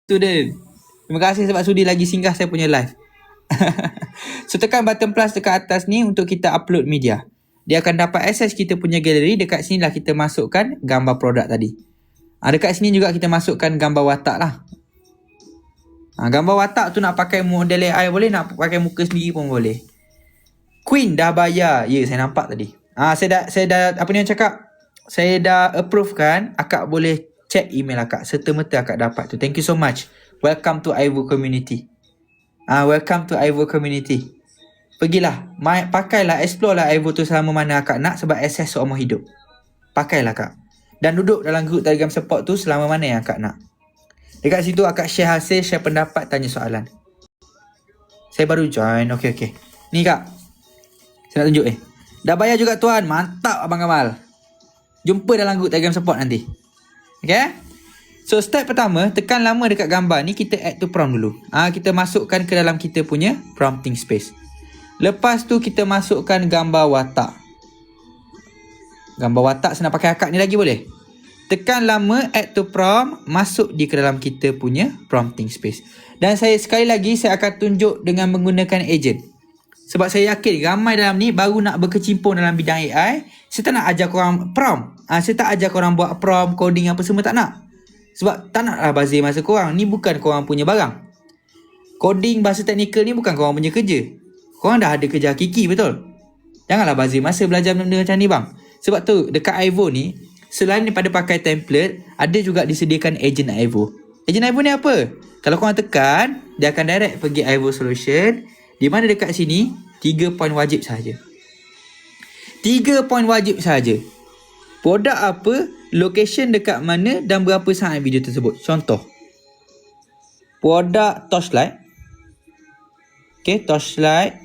student. Terima kasih sebab sudi lagi singgah saya punya live. So tekan button plus dekat atas ni untuk kita upload media. Dia akan dapat akses kita punya galeri. Dekat sini lah kita masukkan gambar produk tadi. Dekat sini juga kita masukkan gambar watak lah. Gambar watak tu nak pakai model AI boleh, nak pakai muka sendiri pun boleh. Queen dah bayar. Ya, saya nampak tadi. Saya dah apa ni yang cakap? Saya dah approve kan. Akak boleh check email akak. Serta-merta akak dapat tu. Thank you so much. Welcome to Aivo community. Welcome to Aivo community. Pergilah, pakailah, explore lah Aivo tu selama mana akak nak, sebab akses seumur hidup. Pakailah kak. Dan duduk dalam group Telegram support tu selama mana yang akak nak. Dekat situ akak share hasil, share pendapat, tanya soalan. Saya baru join. Okay. Ni kak, saya nak tunjuk Dah bayar juga tuan. Mantap Abang Kamal. Jumpa dalam group Telegram support nanti. Okay. So step pertama, tekan lama dekat gambar ni, kita add to prompt dulu. Kita masukkan ke dalam kita punya prompting space. Lepas tu kita masukkan gambar watak. Gambar watak senang pakai akak ni lagi boleh. Tekan lama add to prompt, masuk di ke dalam kita punya prompting space. Dan saya sekali lagi saya akan tunjuk dengan menggunakan agent. Sebab saya yakin ramai dalam ni baru nak berkecimpung dalam bidang AI. Saya tak nak ajar korang prompt. Saya tak ajar korang buat prompt, coding apa semua, tak nak. Sebab tak naklah bazir masa korang. Ni bukan korang punya barang. Coding bahasa teknikal ni bukan korang punya kerja. Korang dah ada kerja hakiki, betul? Janganlah bazir masa belajar benda macam ni bang. Sebab tu dekat Aivo ni, selain daripada pakai template, ada juga disediakan agent Aivo. Agent Aivo ni apa? Kalau korang tekan, dia akan direct pergi Aivo Solution. Di mana dekat sini 3 poin wajib sahaja. 3 poin wajib sahaja. Produk apa, location dekat mana dan berapa saat video tersebut. Contoh, produk torchlight. Okay, torchlight.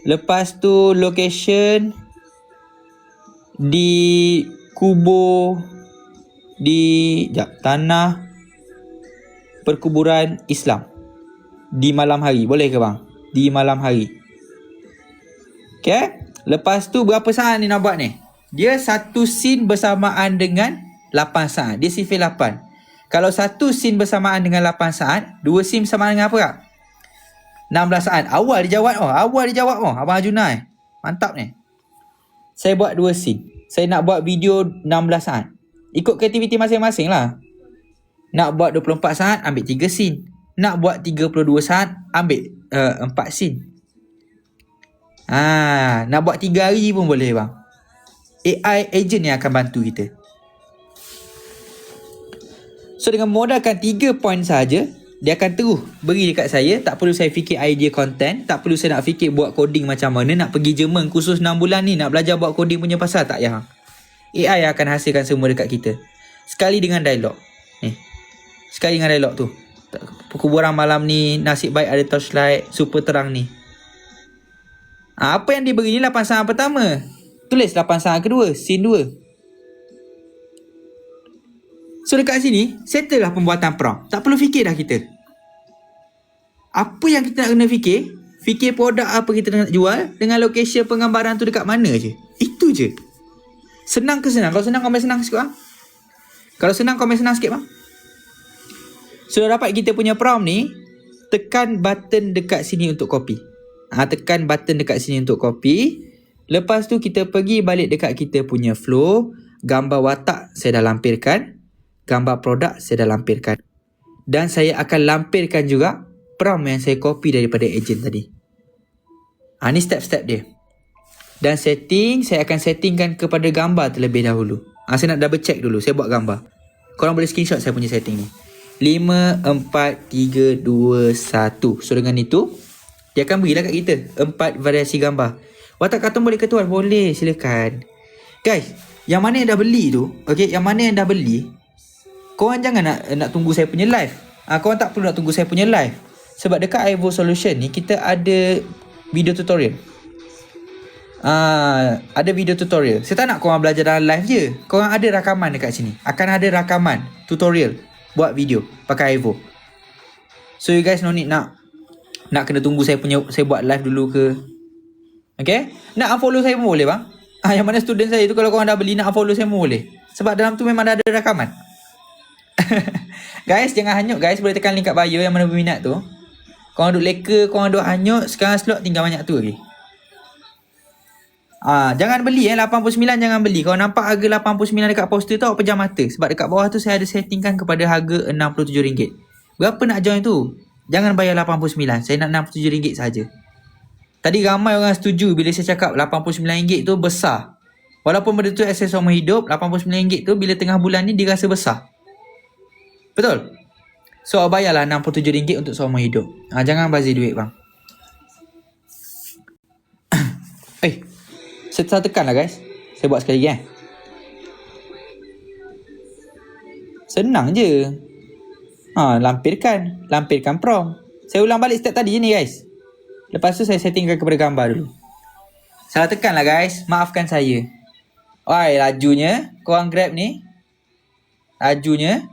Lepas tu location di kubur di tanah perkuburan Islam di malam hari. Boleh ke bang? Di malam hari. Okay. Lepas tu berapa saat ni nak buat ni? Dia satu scene bersamaan dengan 8 saat. Dia sifil 8. Kalau satu scene bersamaan dengan 8 saat, dua scene bersamaan dengan apa kak? 16 saat. Awal dia jawab. Abang Arjuna mantap ni. Saya buat dua scene. Saya nak buat video 16 saat. Ikut kreativiti masing-masing lah. Nak buat 24 saat, ambil 3 scene. Nak buat 32 saat, ambil 4 scene. Nak buat 3 hari pun boleh bang. AI agent yang akan bantu kita. So dengan modalkan 3 poin saja, dia akan terus beri dekat saya. Tak perlu saya fikir idea content. Tak perlu saya nak fikir buat coding macam mana. Nak pergi Jerman kursus 6 bulan ni, nak belajar buat coding punya pasal. Tak payah. AI akan hasilkan semua dekat kita. Sekali dengan dialog. Sekali dengan dialog tu. Perkuburan malam ni, nasib baik ada torchlight, super terang ni. Apa yang diberi ni 8 saat pertama. Tulis 8 saat kedua, scene 2. So dekat sini, settle lah pembuatan prompt. Tak perlu fikir dah kita. Apa yang kita nak kena fikir? Fikir produk apa kita nak jual, dengan location penggambaran tu dekat mana je. Itu je. Senang ke senang? Kalau senang, komen senang sikit bang. Kalau senang, komen senang sikit bang. Sudah dapat kita punya prompt ni, tekan button dekat sini untuk copy. Tekan button dekat sini untuk copy. Lepas tu kita pergi balik dekat kita punya flow. Gambar watak saya dah lampirkan. Gambar produk saya dah lampirkan. Dan saya akan lampirkan juga prompt yang saya copy daripada agent tadi. Ni step-step dia. Dan setting, saya akan settingkan kepada gambar terlebih dahulu. Saya nak double check dulu. Saya buat gambar. Korang boleh screenshot saya punya setting ni. 5, 4, 3, 2, 1. So dengan itu, dia akan berilah kat kita 4 variasi gambar. Watak kartun boleh ke tuan? Boleh, silakan. Guys, yang mana yang dah beli tu, okay, yang mana yang dah beli, korang jangan nak tunggu saya punya live. Korang tak perlu nak tunggu saya punya live. Sebab dekat Aivo Solution ni, kita ada video tutorial. Ada video tutorial. Saya tak nak korang belajar dalam live je. Korang ada rakaman dekat sini. Akan ada rakaman tutorial buat video pakai Aivo. So you guys no need nak kena tunggu saya buat live dulu ke. Okay? Nak unfollow saya pun boleh bang. Yang mana student saya tu, kalau korang dah beli, nak unfollow saya pun boleh. Sebab dalam tu memang dah ada rakaman. Guys, jangan hanyut guys. Boleh tekan link kat bio yang mana berminat tu. Korang duk leka, korang duk hanyut. Sekarang slot tinggal banyak tu lagi. Jangan beli 89 jangan beli. Kalau nampak harga 89 dekat poster tu, awak pejam mata. Sebab dekat bawah tu saya ada settingkan kepada harga RM67. Berapa nak join tu? Jangan bayar 89. Saya nak RM67 saja. Tadi ramai orang setuju bila saya cakap RM89 tu besar. Walaupun benda tu akses seumur hidup, RM89 tu bila tengah bulan ni dirasa besar. Betul? So bayarlah RM67 untuk seumur hidup. Jangan bazir duit bang. Saya tekan lah guys. Saya buat sekali lagi Senang je. Lampirkan prompt. Saya ulang balik step tadi je ni guys. Lepas tu saya settingkan kepada gambar dulu. Salah tekan lah guys. Maafkan saya. Lajunya korang grab ni. Lajunya